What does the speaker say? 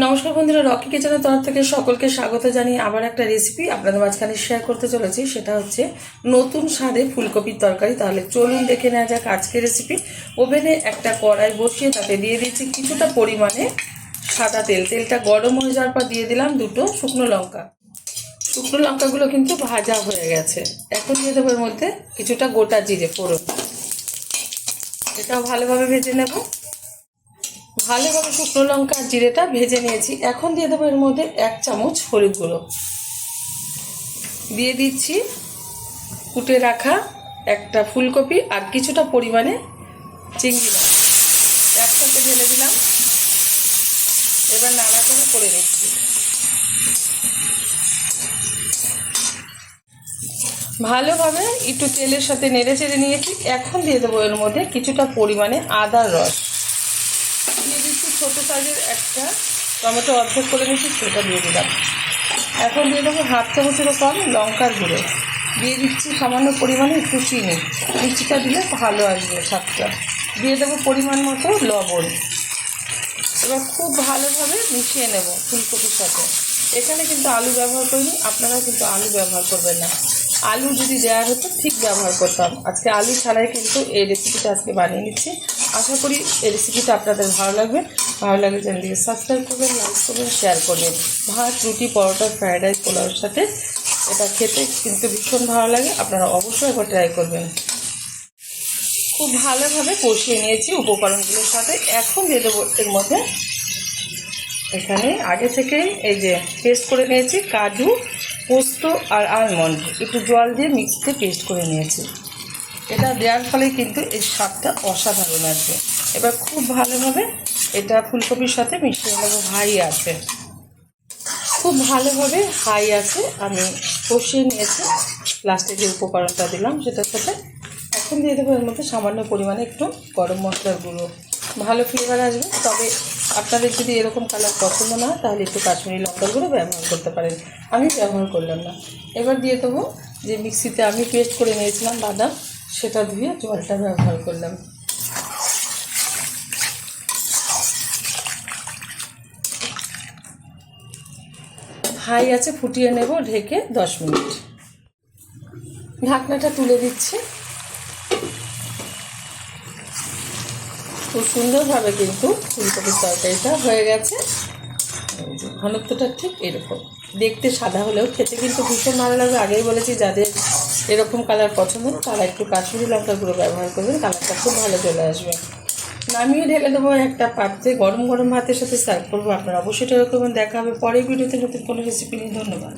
নমস্কার বন্ধুরা, রকি কিচেনের তরফ থেকে সকলকে স্বাগত জানিয়ে আবার একটা রেসিপি আপনাদের মাঝখানে শেয়ার করতে চলেছি। সেটা হচ্ছে নতুন স্বাদে ফুলকপির তরকারি। তাহলে চলুন দেখে নেওয়া যাক আজকের রেসিপি। ওভেনে একটা কড়াই বসিয়ে তাতে দিয়ে দিয়েছি কিছুটা পরিমাণে সাদা তেল। তেলটা গরম হয়ে যাওয়ার পর দিয়ে দিলাম দুটো শুকনো লঙ্কা। শুকনো লঙ্কাগুলো কিন্তু ভাজা হয়ে গেছে। এখন দিয়ে দেবো এর মধ্যে কিছুটা গোটা জিরে ফোড়ন। এটাও ভালোভাবে ভেজে নেব। ভালোভাবে শুকনো লঙ্কা আর জিরেটা ভেজে নিয়েছি। এখন দিয়ে দেবো এর মধ্যে 1 চামচ হলুদ গুঁড়ো, দিয়ে দিচ্ছি কুটে রাখা একটা ফুলকপি আর কিছুটা পরিমাণে চিংড়ি মাছ একসাথে ঢেলে দিলাম। এবার নাড়াচাড়া করে নিচ্ছি। ভালোভাবে একটু তেলের সাথে নেড়ে চেড়ে নিয়েছি। এখন দিয়ে দেবো এর মধ্যে কিছুটা পরিমাণে আদার রস, দিয়ে দিচ্ছি ছোটো সাইজের একটা টমেটো অর্ধেক করে নিচ্ছি, সেটা দিয়ে দিলাম। এখন দিয়ে দেবো 1/2 চামচেরও কম লঙ্কার গুঁড়ো, দিয়ে দিচ্ছি সামান্য পরিমাণে একটু চিনি, মিষ্টিটা দিলে ভালো আসবে স্বাদটা। দিয়ে দেবো পরিমাণ মতো লবণ। এবার খুব ভালোভাবে মিশিয়ে নেব ফুলকপির সাথে। এখানে কিন্তু আলু ব্যবহার করিনি, আপনারাও কিন্তু আলু ব্যবহার করবেন না। আলু যদি দেওয়া হতো ঠিক ব্যবহার করতাম। আজকে আলু ছাড়াই কিন্তু এই রেসিপিটা আজকে বানিয়ে নিচ্ছি। আশা করি এই রেসিপিটা আপনাদের ভালো লাগবে। ভালো লাগলে চ্যানেলটিকে সাবস্ক্রাইব করবেন, লাইক করবেন, শেয়ার করবেন। ভাত, রুটি, পরোটা, ফ্রায়েড রাইস, পোলাওয়ের সাথে এটা খেতে কিন্তু ভীষণ ভালো লাগে। আপনারা অবশ্যই একবার ট্রাই করবেন। খুব ভালোভাবে কষিয়ে নিয়েছি উপকরণগুলোর সাথে। এখন দিয়ে দেবো এর মধ্যে, এখানে আগে থেকেই এই যে পেস্ট করে নিয়েছি কাজু, পোস্ত আর আলমন্ড, একটু জল দিয়ে মিক্সিতে পেস্ট করে নিয়েছি। এটা দেওয়ার ফলে কিন্তু এই স্বাদটা অসাধারণ আসবে। এবার খুব ভালোভাবে এটা ফুলকপির সাথে মিশিয়ে নেবো। খুব ভালোভাবে হাই আছে আমি কষিয়ে নিয়েছি। লাস্টে যে উপকরণটা দিলাম সেটার সাথে এখন দিয়ে দেবো এর মধ্যে সামান্য পরিমাণে একটু গরম মশলার গুঁড়ো, ভালো ফ্লেভার আসবে। তবে আপনাদের যদি এরকম কালার পছন্দ না হয় তাহলে একটু কাশ্মীরি লঙ্কার গুঁড়ো ব্যবহার করতে পারেন, আমি ব্যবহার করলাম না। এবার দিয়ে দেবো যে মিক্সিতে আমি পেস্ট করে নিয়েছিলাম বাদাম, সেটা ধুয়ে জলটা ব্যবহার করলাম। হাই আছে ফুটিয়ে নেব ঢেকে 10 মিনিট। ঢাকনাটা তুলে দিচ্ছি। খুব সুন্দরভাবে কিন্তু ফুলকপির তরকারিটা হয়ে গেছে। ঘনত্বটা ঠিক এরকম, দেখতে সাদা হলেও খেতে কিন্তু ভীষণ ভালো লাগবে। আগেই বলেছি যাদের এরকম কালার পছন্দ তারা একটু কাশ্মীরি লঙ্কার গুঁড়ো ব্যবহার করবেন, কালারটা খুব ভালো চলে আসবে। নামিয়ে ঢেলে দেবো একটা পাত্রে, গরম গরম ভাতের সাথে সার্ভ করবো। আপনারা অবশ্যই এরকম। দেখা হবে পরের ভিডিওতে নতুন কোনো রেসিপি নিয়ে। ধন্যবাদ।